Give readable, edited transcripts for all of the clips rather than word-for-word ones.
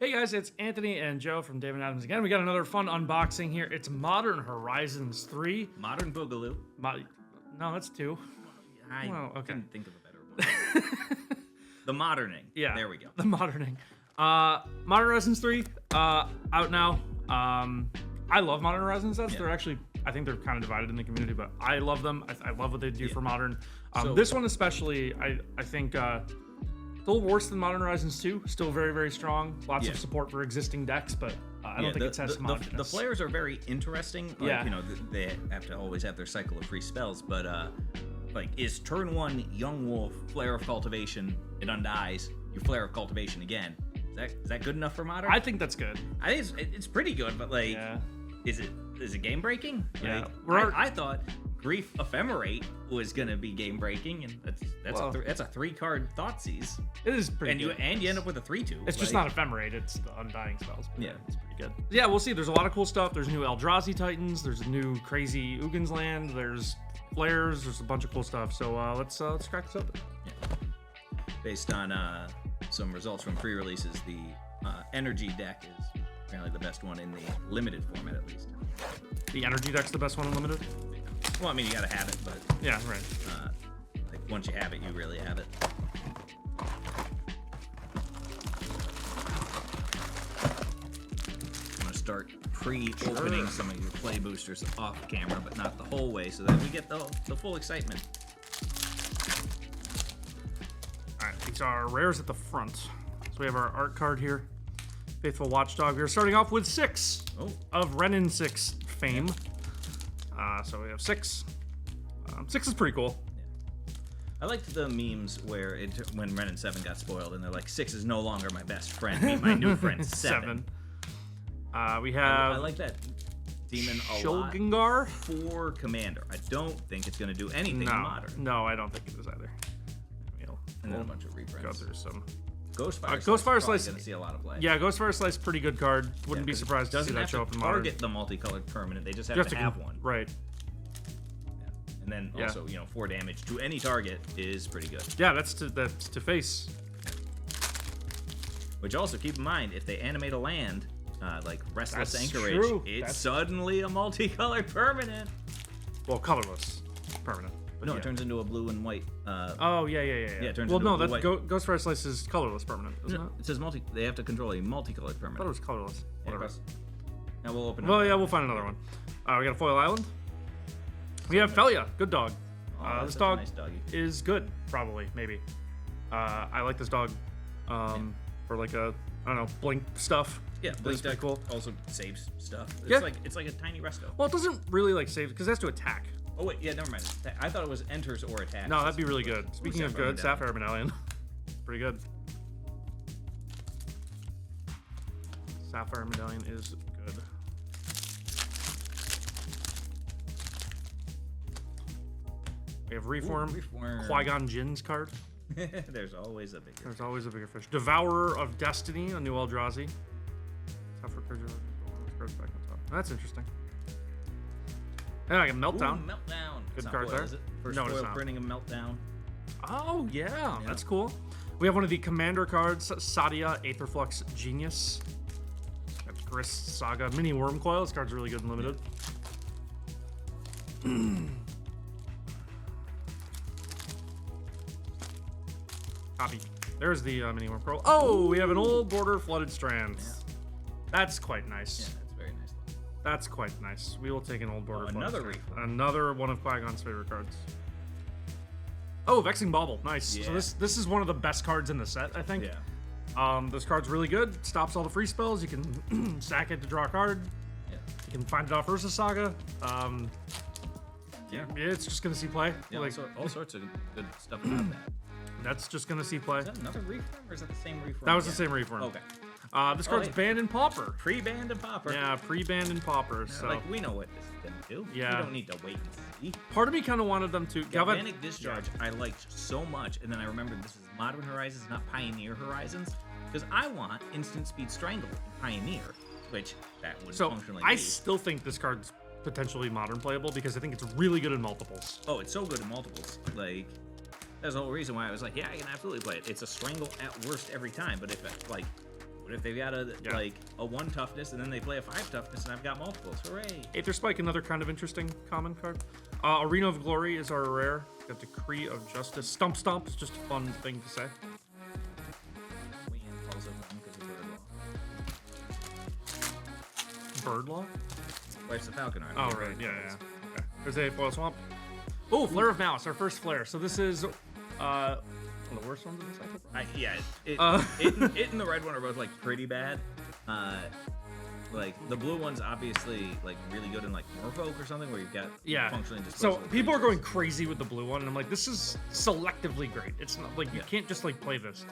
Hey guys, it's Anthony and Joe from David Adams again. We got another fun unboxing here. It's Modern Horizons 3. Modern Boogaloo. No, that's 2. I Well, okay. couldn't think of a better one. The moderning. Yeah, There we go. the moderning. Modern Horizons 3, out now. I love Modern Horizons sets. Yeah. They're actually, I think they're kind of divided in the community, but I love them. I love what they do for Modern. So- This one especially, I think, it's a little worse than Modern Horizons 2. Still very, very strong. Lots of support for existing decks, but I don't think it's as homogeneous. The flares are very interesting. Like, Yeah. you know, they have to always have their cycle of free spells, but like, is turn 1 Young Wolf, Flare of Cultivation, it undies, you Flare of Cultivation again. Is that good enough for Modern? I think that's good. I think it's pretty good, but like, Yeah. is it game breaking? Yeah. Like, I thought Grief Ephemerate was gonna be game breaking, and that's a 3-card Thoughtseize, It is pretty and good. you end up with a 3/2. It's just not ephemerate, it's the undying spells. But Yeah. it's pretty good. Yeah, we'll see. There's a lot of cool stuff. There's new Eldrazi Titans. There's a new crazy Ugins land. There's flares. There's a bunch of cool stuff. So let's crack this open. Based on some results from pre-releases, the energy deck is apparently the best one in the limited format, at least. The energy deck's the best one in limited. Well, I mean, you gotta have it, but Yeah, right. like once you have it, you really have it. I'm gonna start pre-opening some of your play boosters off camera, but not the whole way, so that we get the full excitement. All right, these are rares at the front. So we have our art card here. Faithful Watchdog. We're starting off with 6 of Renin 6 fame. So we have 6. 6 is pretty cool. I liked the memes where when Renin 7 got spoiled, and they're like, 6 is no longer my best friend, meet my new friend 7. We have I like that demon a lot Shulgengar. for Commander. I don't think it's going to do anything in Modern. No, I don't think it is either. And then a bunch of Go reprints. through some. Ghostfire Ghostfire Slice Slice- going to see a lot of play. Yeah, Ghostfire Slice, pretty good card. Wouldn't be 'cause it surprised to see doesn't that have show to up in Modern. target the multicolored permanent. They just You have to have one. Right. And then also, 4 damage to any target is pretty good. Yeah, that's to face. Which also, keep in mind, if they animate a land, like Restless That's Anchorage, true. it's That's- suddenly a multicolored permanent. Well, colorless, permanent. But No, yeah. it turns into a blue and white. Oh yeah. it turns well, into no, a blue that's white. Ghostfire Slice is colorless permanent, isn't it? It says they have to control a multicolored I thought it permanent. was colorless. Whatever. Now we'll open it Well, up. yeah, we'll find another one. We got a Foil Island. We have Felia, good dog. Oh, This that's a dog nice doggy. is good, probably, maybe. I like this dog for like a, I don't know, blink stuff. Yeah, That's Blink pretty deck cool. also saves stuff. It's Yeah. like a tiny resto. Well, it doesn't really like save because it has to attack. Oh wait, yeah, never mind. I thought it was enters or attacks. No, that'd be really good. Speaking of good, Sapphire Sapphire Medallion. Pretty good. Sapphire Medallion is good. We have Reform. Reform. Qui-Gon Jinn's card. There's always a bigger. There's always a bigger fish. Devourer of Destiny, a new Eldrazi. Sapphire cards back on top. That's interesting. And I got Meltdown. Ooh, Meltdown. Good It's not card foil, there. is it? First No, it's foil not. printing of Meltdown. Oh, yeah, that's cool. We have one of the commander cards, Sadia, Aetherflux Genius. Got Grist Saga, Mini Wormcoil. This card's really good and limited. Copy. There's the Mini Wormcoil. Oh, we have an old border Flooded Strands. That's quite nice. Yeah, that's very nice. That's quite nice. We will take an old border. Flooded another Strand. Reform. Another one of Qui-Gon's favorite cards. Oh, Vexing Bauble. Nice. Yeah. So this is one of the best cards in the set, I think. This card's really good. Stops all the free spells. You can sack it to draw a card. Yeah. You can find it off Ursa Saga. Yeah. It's just gonna see play. Yeah, Like all sorts of good stuff about that. that's just gonna see play. Is that another reform, or is that the same reform? That was the again? same reform. Okay. This card's yeah. banned in Pauper. Pre-banned and popper. Yeah, pre-banned in Pauper. So Like, we know what this is gonna do. Yeah. We don't need to wait and see. part of me kind of wanted them to. Galvanic Discharge, I liked so much, and then I remembered this is Modern Horizons, not Pioneer Horizons, because I want Instant Speed Strangle in Pioneer, which that would So functionally I be. still think this card's potentially modern playable because I think it's really good in multiples. Oh, it's so good in multiples. Like, that's the whole reason why I was like, yeah, I can absolutely play it. It's a Strangle at worst every time, but if it, like, What if they've got a Yeah. like a 1 toughness and then they play a 5 toughness and I've got multiples? Hooray! Aether Spike, another kind of interesting common card. Arena of Glory is our rare. Got Decree of Justice. Stump Stomp is just a fun thing to say. Bird Law? Wife's the Falcon Army. Oh, right. Yeah. Okay. There's a Foil Swamp. Oh, Flare of Malice, our first Flare. So this is one of the worst ones in the cycle. It and the red one are both like pretty bad. Like the blue one's obviously like really good in like Merfolk or something where you've got functionally So disposable people are creatures. going crazy with the blue one, and I'm like, this is selectively great. It's not like you can't just like play this.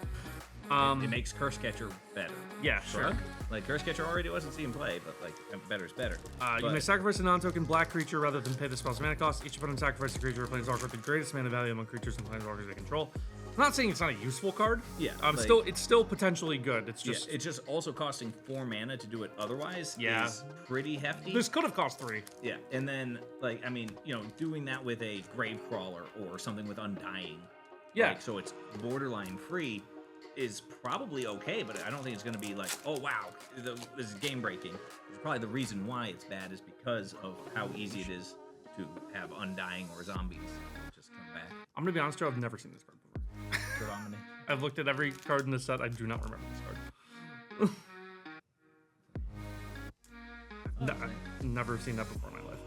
It makes Curse Catcher better. Yeah, sure. Shrug. Like Curse Catcher already wasn't seeing play, but like better is better. You may sacrifice a non-token black creature rather than pay the spell's mana cost. Each opponent sacrifices a creature or planeswalker with the greatest mana value among creatures and planeswalkers they control. I'm not saying it's not a useful card. Yeah, it's still potentially good. It's just it's just also costing 4 mana to do it otherwise. Yeah. Is pretty hefty. this could have cost 3. Yeah, and then like I mean, doing that with a Gravecrawler or something with Undying. Yeah. Like, so it's borderline free is probably okay, but I don't think it's going to be like, oh wow, this is game breaking. Probably the reason why it's bad is because of how easy it is to have Undying or zombies just come back. I'm gonna be honest, Joe. I've never seen this card before. Predominantly. I've looked at every card in the set. I do not remember this card. Never seen that before in my life.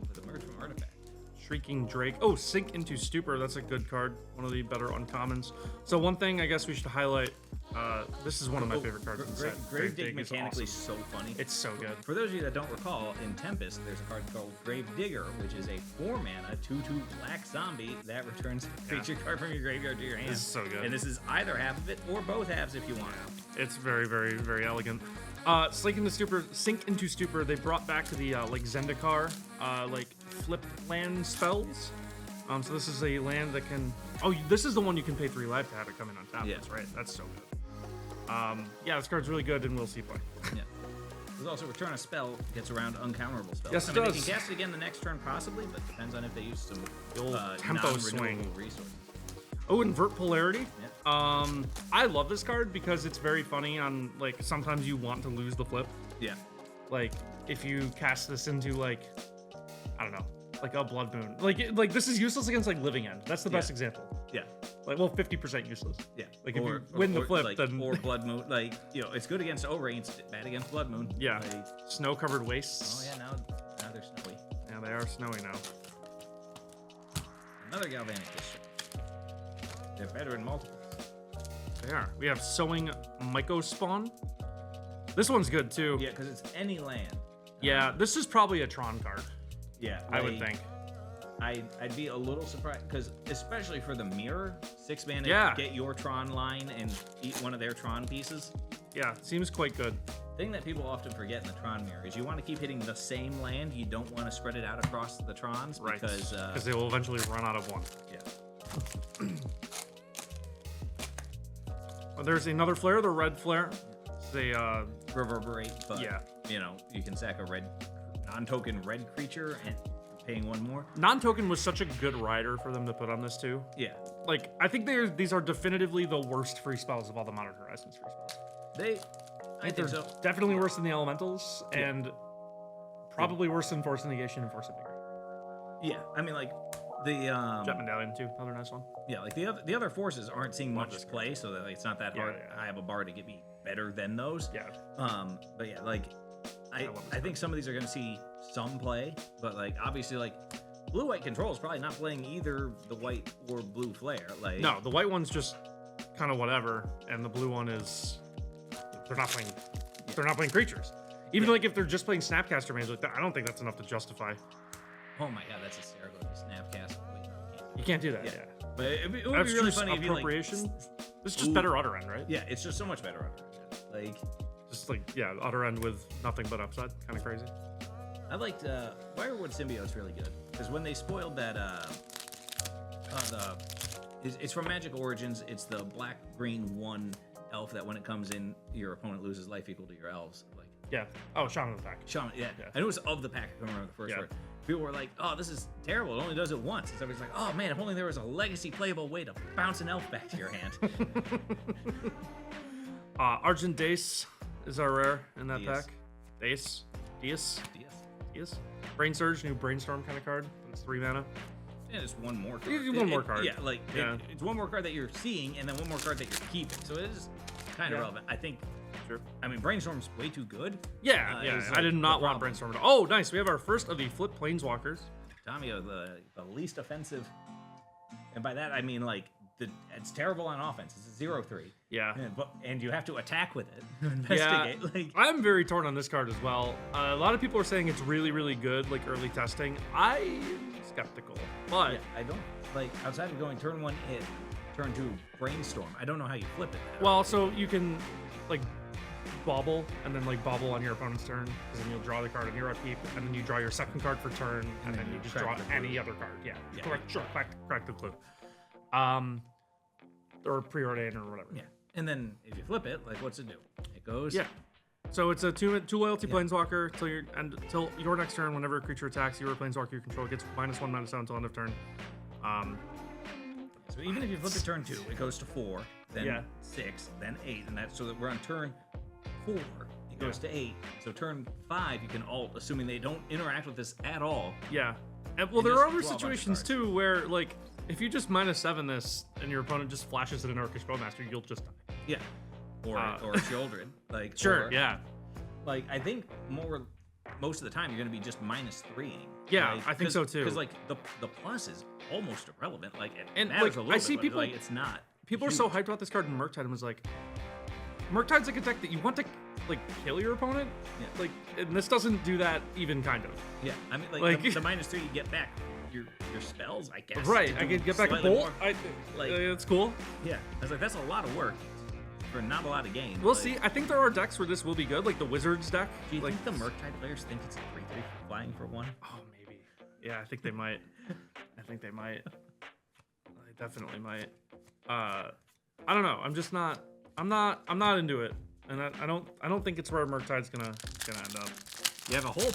With a merge from Artifact. Shrieking Drake. Oh, Sink into Stupor. That's a good card. One of the better uncommons. So one thing I guess we should highlight. This is one of my favorite cards in the set. Grave Dig is mechanically awesome. so funny. It's so good. For those of you that don't recall, in Tempest, there's a card called Grave Digger, which is a 4-mana 2/2 black zombie that returns a creature card from your graveyard to your hand. This is so good. And this is either half of it or both halves if you want. It's very, very, very elegant. Sink into Stupor. They brought back the like Zendikar, like flip land spells. So this is a land that can. Oh, this is the one you can pay 3 life to have it come in on top. Yeah. That's right. That's so good. Yeah, this card's really good, and we'll see play. Yeah. There's also Return a Spell gets around uncounterable spells. Yes, it They does. can cast it again the next turn possibly, but depends on if they use some The old tempo non-renewable swing. resources. Oh, Invert Polarity. Yeah. I love this card because it's very funny on like sometimes you want to lose the flip. Yeah. Like if you cast this into like I don't know, like a Blood Moon. Like this is useless against like Living End. That's the best example. Yeah. Like 50% useless. Yeah. Like if you win the flip, like, then or Blood Moon, like it's good against O-Rain, it's bad against Blood Moon. yeah, Like, snow-covered wastes. oh yeah, now they're snowy. Yeah, they are snowy now. Another Galvanic District. They're better in multiples. They are. We have Sowing Myco Spawn. This one's good too. Yeah, because it's any land. Yeah, this is probably a Tron card. Yeah, I would think. I'd be a little surprised because especially for the mirror, 6 mana, Yeah. get your Tron line and eat one of their Tron pieces. Yeah, seems quite good. Thing that people often forget in the Tron mirror is you want to keep hitting the same land. You don't want to spread it out across the Trons Right. because they will eventually run out of one. yeah. Well, there's another flare, the red flare. They Reverberate, but Yeah. you can sack a non-token red creature and paying 1 more. non-token was such a good rider for them to put on this too. Yeah, Like I think these are definitively the worst free spells of all the Modern Horizons free spells. I They're think so. definitely worse than the Elementals and probably worse than Force Negation and Force of Vigor. Yeah, I mean like the Jet Medallion too, another nice one. yeah, like the other forces aren't seeing Love much this card. play, so that like, it's not that Yeah, hard. yeah. I have a bar to get me better than those. Yeah. But yeah, like love this I think some of these are gonna see some play, but like obviously like blue-white control is probably not playing either the white or blue flare. Like No, the white one's just kind of whatever, and the blue one is they're not playing creatures. Even like if they're just playing Snapcaster Mage like that, I don't think that's enough to justify. oh my god, that's hysterical. Snapcast. Wait, You can't do that. yeah. Yeah. But it would be really Abstruse funny if you like appropriation. This is just Ooh. better Utter End, right? yeah, it's just so much better. Like Just like Utter End with nothing but upside. Kind of crazy. I liked Wirewood Symbiote's really good because when they spoiled that it's from Magic Origins. It's the black green 1 elf that when it comes in, your opponent loses life equal to your elves. Like Yeah. Oh, Shaman of the Pack. Shaman, yeah. Yeah. I know it was of the pack. I don't remember the first Yeah. word. People were like, "Oh, this is terrible. It only does it once." And somebody's like, "Oh man, if only there was a legacy playable way to bounce an elf back to your hand." Argent Dace is our rare in that Diaz. pack. Dace. Diaz. Yes. Diaz. Brain Surge, new Brainstorm kind of card. It's 3 mana. And it's one more card. You do one more card. Yeah, like Yeah. it's one more card that you're seeing, and then one more card that you're keeping. So it is kind of Yeah. relevant. I think. Sure. I mean, Brainstorm's way too good. Yeah, Is, I like, did the not want problem. Brainstorm at all. Oh, nice. We have our first of the Flip Planeswalkers. Tommy, the least offensive, and by that I mean like it's terrible on offense. It's a 0/3. Yeah. And you have to attack with it. Investigate. Like, I'm very torn on this card as well. A lot of people are saying it's really, really good, like early testing. I'm skeptical, but yeah, I don't like outside of going turn 1 hit, turn 2 brainstorm. I don't know how you flip it. well, so you can like bobble and then like bobble on your opponent's turn, because then you'll draw the card on your upkeep, and then you draw your second card for turn, and then you just crack draw the clue. any other card. Yeah, Yeah. correct. Sure, crack the clue. Or preordain or whatever. Yeah. And then if you flip it, like what's it do? It goes. Yeah. So it's a two loyalty Yeah. planeswalker till your next turn. Whenever a creature attacks you or a planeswalker you control, it gets -1/-7 until end of turn. So even if you flip it turn 2, it goes to 4, then Yeah. 6, then 8, and that's so that we're on turn 4. It goes to 8. So turn 5, you can alt, assuming they don't interact with this at all. Yeah. And, well, And there just are other draw a bunch of situations cards. too where like if you just -7 this and your opponent just flashes it in Orcish Bowmaster, you'll just die. Yeah. Or Children. Like Sure. or- Yeah. Like I think most of the time you're gonna be just -3. Yeah, I think so, too. Because like the plus is almost irrelevant. Like it And, matters like, a I little see bit, but, people- like it's not. People are so hyped about this card in Murktide and was like, Murktide's like a deck that you want to like kill your opponent. Yeah. Like, and this doesn't do that even kind of. Yeah, I mean, like, Like- the -3 you get back your spells, I guess. Right. to I do can get back a slightly bolt. more. Like- It's cool. Yeah, I was like, that's a lot of work for not a lot of games. We'll Like, see. I think there are decks where this will be good, like the Wizards deck. Do you like, think the Murktide players think it's a 3/3 flying for 1? Oh, maybe. Yeah, I think they might. I think they might. They definitely might. I don't know. I'm just not. I'm not into it, and I don't think it's where Murktide's gonna end up. You have a whole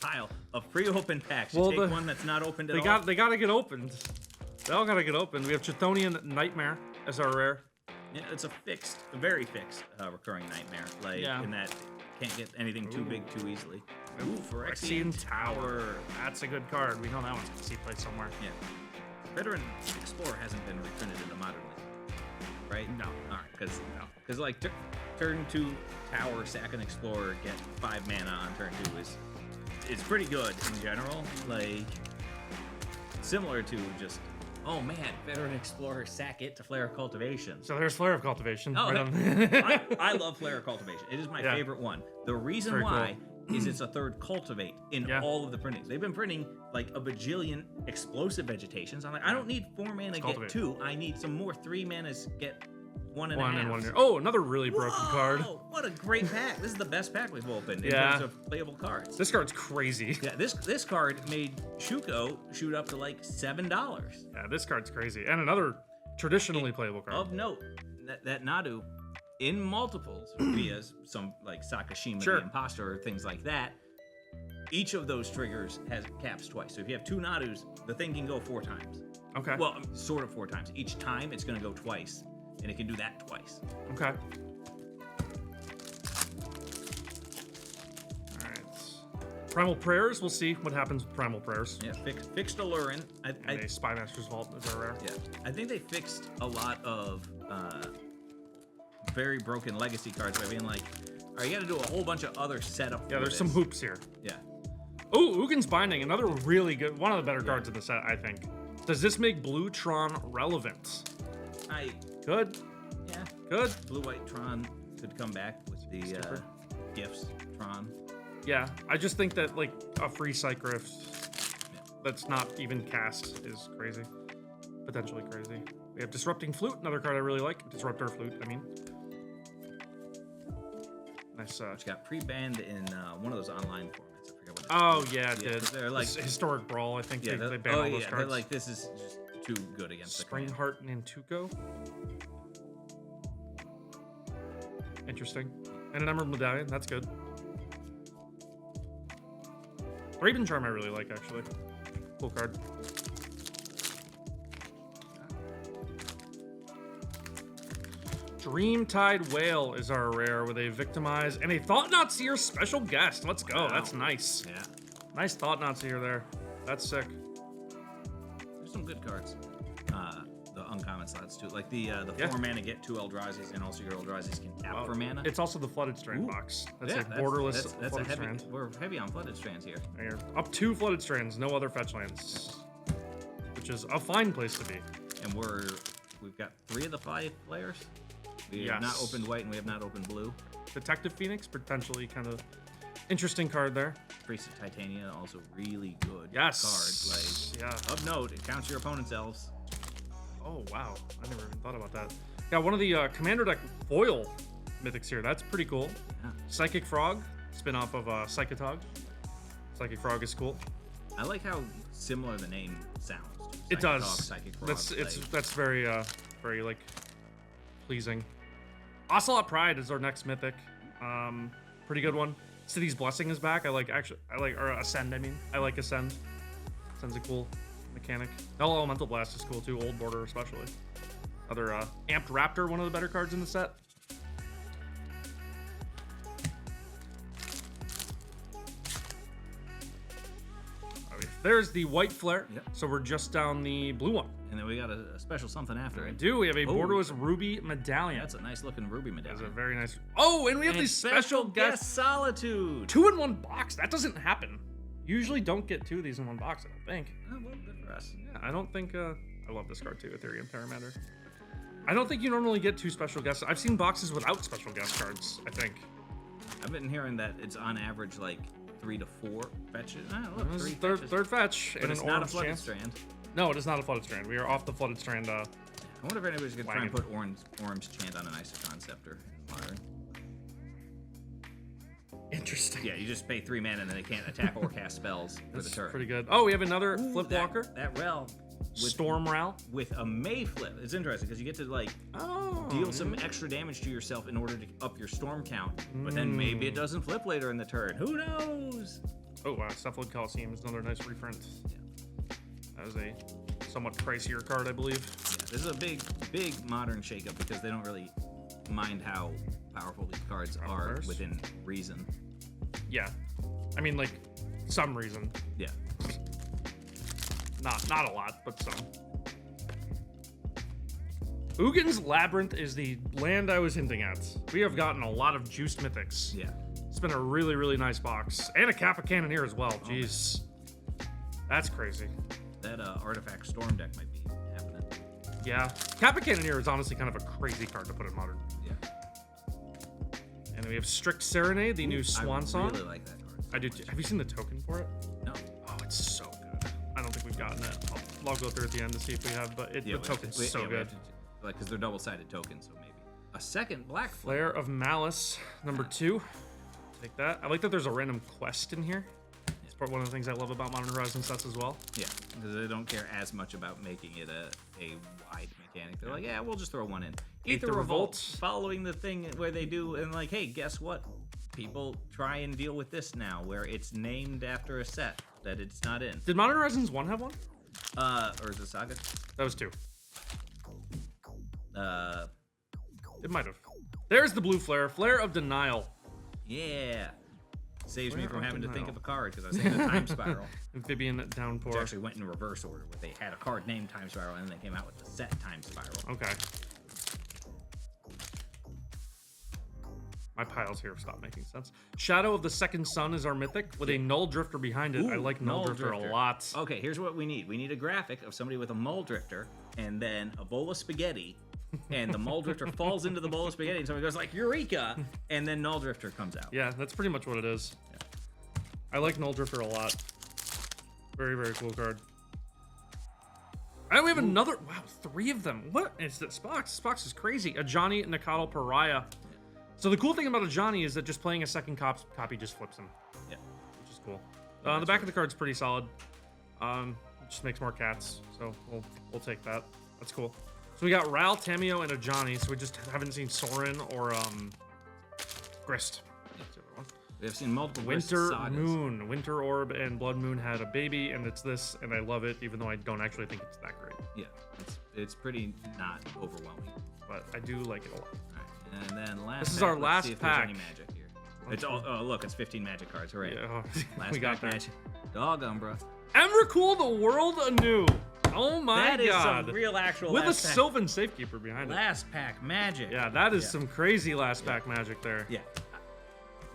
pile of pre-opened packs. You Well, take the- one that's not opened at They all. gotta get opened. They all gotta get opened. We have Chthonian Nightmare as our rare. Yeah, it's a very fixed recurring nightmare. Like Yeah. in that can't get anything too big too easily. Ooh, Phyrexian Tower. That's a good card. We know that one's gonna see play somewhere. Yeah. Veteran Explorer hasn't been reprinted in the modern league, right? No. All right, because like turn 2 Tower, sack an Explorer, get 5 mana on turn 2 is pretty good in general. Like similar to just man, Veteran Explorer, sack it to Flare of Cultivation. So there's Flare of Cultivation. Oh, right on- I love Flare of Cultivation. It is my Yeah. favorite one. The reason Very why is it's a third Cultivate in Yeah. all of the printings. They've been printing like a bajillion explosive vegetations. I'm like, I don't need 4 mana get Cultivate. 2. I need some more 3 manas get 1.5. One and one. Oh, another really broken Whoa, card. What a great pack! This is the best pack we've opened in Yeah. terms of playable cards. This card's crazy. Yeah, this card made Shuko shoot up to like $7. Yeah, this card's crazy. And another traditionally playable card. Of note, that Nadu in multiples via some like Sakashima Sure. the Imposter or things like that. Each of those triggers has caps twice. So if you have 2 Nadus, the thing can go 4 times. Okay. Well, sort of 4 times. Each time it's going to go twice, and it can do that twice. Okay. All right. Primal Prayers. We'll see what happens with Primal Prayers. Yeah, fixed Alurin. And a Spy Master's Vault is our rare. Yeah, I think they fixed a lot of very broken legacy cards by being like, all right, you got to do a whole bunch of other setup. Yeah, for there's some this." hoops here. Yeah. Oh, Ugin's Binding, another really good, one of the better cards in the set, I think. Does this make Blue-Tron relevant? Good. Yeah. Good. Blue-White Tron could come back with the Stupid. gifts Tron. Yeah, I just think that like a free Cycrypt that's not even cast is crazy. Potentially crazy. We have Disrupting Flute, another card I really like. Disruptor Flute, I mean. Nice. Which got pre-banned in one of those online formats. I forget what. Oh yeah, it Yeah, did. 'cause they're like- This Historic Brawl, I think Yeah, they they're- banned all those they're cards. like, this is just too good against the command. Springheart Nantuko. Interesting. And an Emerald Medallion, that's good. Raven Charm I really like, actually. Cool card. Dreamtide Whale is our rare with a Victimize and a Thought-Knot Seer special guest. Let's go. Wow. That's nice. Yeah. Nice Thought-Knot Seer there. That's sick. There's some good cards. The uncommon slots too. Like the Yeah. 4 mana get 2 Eldrazi's, and also your Eldrazi's can tap for mana. It's also the Flooded Strand Ooh. box. That's yeah, a borderless that's a Flooded heavy. Strand. We're heavy on flooded strands here. Here. Up 2 Flooded Strands, no other fetch lands. Which is a fine place to be. And we've got 3 of the 5 players. We have not Yes. opened white and we have not opened blue. Detective Phoenix, potentially kind of interesting card there. Priest of Titania, also really good Yes. card. Like, Yeah. of note, it counts your opponent's elves. Oh, wow. I never even thought about that. Got one of the Commander deck foil mythics here. That's pretty cool. Yeah. Psychic Frog, spin off of Psychotog. Psychic Frog is cool. I like how similar the name sounds. It Psychic does. Dog, Psychic Frog, That's very very like pleasing. Ocelot Pride is our next mythic. Pretty good one. City's Blessing is back. I like or Ascend. I mean, I like Ascend. Ascend's a cool mechanic. Elemental Blast is cool too. Old Border especially. Other Amped Raptor, one of the better cards in the set. Okay, there's the White Flare. Yep. So we're just down the blue one. And then we got a special something after We it. do. We have a Oh. Borderless Ruby Medallion. That's a nice looking ruby That's medallion. a very nice. Oh, and we have And the special guest Solitude. 2-in-1 box. That doesn't happen. Usually don't get 2 of these in one box, I don't think. Oh, well, good for us. Yeah, I don't think. I love this card too, Ethereum Terramander. I don't think you normally get 2 special guests. I've seen boxes without special guest cards, I think. I've been hearing that it's on average like 3 to 4 fetches. Ah, look, This 3 is third, fetches. third fetch But and it's an not a orange flooded chance. strand. No, it is not a flooded strand. We are off the flooded strand. I wonder if anybody's gonna try and Wagon. put orange chant on an Isocon Scepter in Modern. Interesting. Yeah, you just pay 3 mana and then they can't attack or cast spells for the That's turn. pretty good. Oh, we have another Ooh, Flip Walker. That Rel with, Storm Ral. with a May flip. It's interesting because you get to like Oh. deal some extra damage to yourself in order to up your storm count, but then maybe it doesn't flip later in the turn. Who knows? Oh, wow. Cephalid Coliseum is another nice reprint. Yeah. That was a somewhat pricier card, I believe. Yeah, this is a big modern shakeup because they don't really mind how powerful these cards are First. within reason. Yeah. I mean, like, some reason. Yeah. Not a lot, but some. Ugin's Labyrinth is the land I was hinting at. We have gotten a lot of juiced mythics. Yeah. It's been a really, really nice box. And a Kappa Cannoneer as well. Oh, Jeez. That's crazy. That artifact storm deck might be happening. Yeah. Kappa Cannoneer is honestly kind of a crazy card to put in Modern. Yeah. And then we have Strict Serenade, the new Swan I Song. really like that card. I do too. Have you seen the token for it? No. Oh, it's so good. I don't think we've gotten it. I'll go through at the end to see if we have, but the token's so good. Like, because they're double-sided tokens, so maybe. A second black Flare of Malice, number 2. Take that. I like that there's a random quest in here. It's part one of the things I love about Modern Horizon sets as well. Yeah, because they don't care as much about making it a wide mechanic. They're like, yeah, we'll just throw one in. Aether Revolt, following the thing where they do, and like, hey, guess what? People try and deal with this now, where it's named after a set that it's not in. Did Modern Horizons 1 have one? Or is it Saga? That was 2. Uh, It might have. There's the blue flare. Flare of Denial. yeah. Saves me Flare from of having to think Denial. of a card because I was thinking of Time Spiral. Amphibian Which Downpour. actually went in reverse order, where they had a card named Time Spiral, and then they came out with the set Time Spiral. Okay. My piles here stop making sense. Shadow of the Second Sun is our mythic with a Null Drifter behind it. I Ooh, like Null Drifter a lot. Okay, here's what we need. We need a graphic of somebody with a Mull Drifter, and then a bowl of spaghetti, and the Mull Drifter falls into the bowl of spaghetti, and somebody goes like, Eureka! And then Null Drifter comes out. Yeah, that's pretty much what it is. I like Null Drifter a lot. Very, very cool card. And we have another. Wow, 3 of them. What is this box? This box is crazy. A Johnny Nakatl Pariah. So the cool thing about a Johnny is that just playing a second copy just flips him, Yeah. which is cool. The back of the card's pretty solid. It just makes more cats, so we'll take that. That's cool. So we got Ral, Tamio, and a Johnny. So we just haven't seen Sorin or Grist. That's the other one. We have seen multiple Winter sagas. Moon, Winter Orb, and Blood Moon had a baby, and it's this, and I love it, even though I don't actually think it's that great. Yeah, it's pretty not overwhelming. But I do like it a lot. All right. And then last. This is pack, our let's last see if there's pack. Any magic here. It's oh look, it's 15 magic cards. Hooray! Yeah, Last we got pack there. magic. Dog Umbra. Emrakul, the world anew. Oh my That is god. some real actual. With a last pack. Sylvan Safekeeper behind it. Last pack magic. Yeah, that is some crazy last pack magic there. Yeah.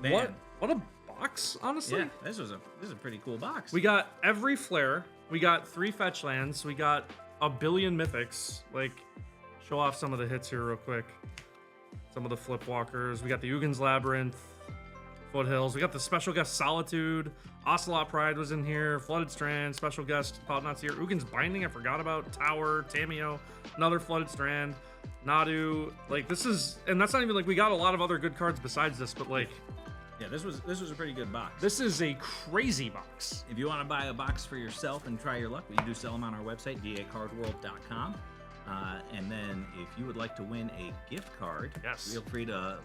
Man. What a box, honestly. Yeah, this is a pretty cool box. We got every flare. We got 3 fetch lands. We got a billion mythics. Like, show off some of the hits here real quick. Some of the flip walkers. We got the Ugin's Labyrinth, Foothills. We got the special guest Solitude. Ocelot Pride was in here. Flooded Strand. Special guest Paladin's here. Ugin's Binding, I forgot about. Tower, Tameo, another Flooded Strand. Nadu. Like, this is, and that's not even like we got a lot of other good cards besides this, but like, Yeah, this was a pretty good box. this is a crazy box. If you want to buy a box for yourself and try your luck, we do sell them on our website, dacardworld.com. And then if you would like to win a gift card, Yes. feel free to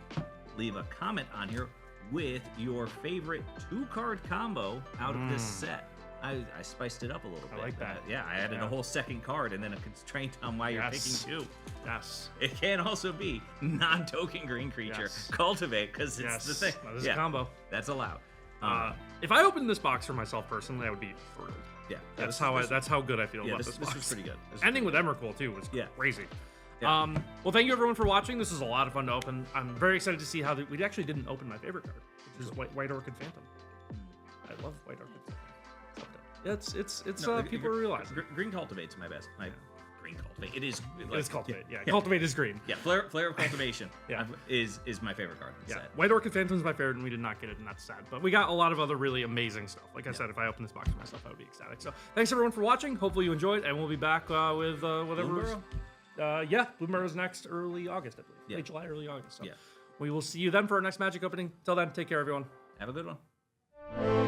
leave a comment on here with your favorite 2-card combo out of this set. I spiced it up a little bit. like that. Yeah, I added Yeah. a whole second card and then a constraint on why you're Yes. picking 2. Yes. It can also be non-token green creature. Yes. Cultivate, because it's Yes. the thing. That is a combo. That's allowed. If I opened this box for myself personally, I would be thrilled. Yeah, That's how good I feel yeah, about this box. was pretty good. This was Ending pretty with Emrakul too was Yeah. crazy. Yeah. Well, thank you everyone for watching. This is a lot of fun to open. I'm very excited to see how we actually didn't open my favorite card, which is White Orchid Phantom. I love White Orchid Phantom. It's up there. It's No, people realize it. Green Cultivate's my best. Green Cultivate. It is. It is Cultivate. Yeah, Cultivate is green. Yeah, Flare of Cultivation. Yeah. is my favorite card. in the Yeah, set. White Orchid Phantom is my favorite, and we did not get it, and that's sad. But we got a lot of other really amazing stuff. Like I said, if I open this box for myself, I would be ecstatic. So thanks everyone for watching. Hopefully you enjoyed, and we'll be back with whatever. Yeah, Bloomburrow's next early August, I believe. Yeah. Late July, early August. So Yeah. we will see you then for our next Magic opening. Till then, take care, everyone. Have a good one.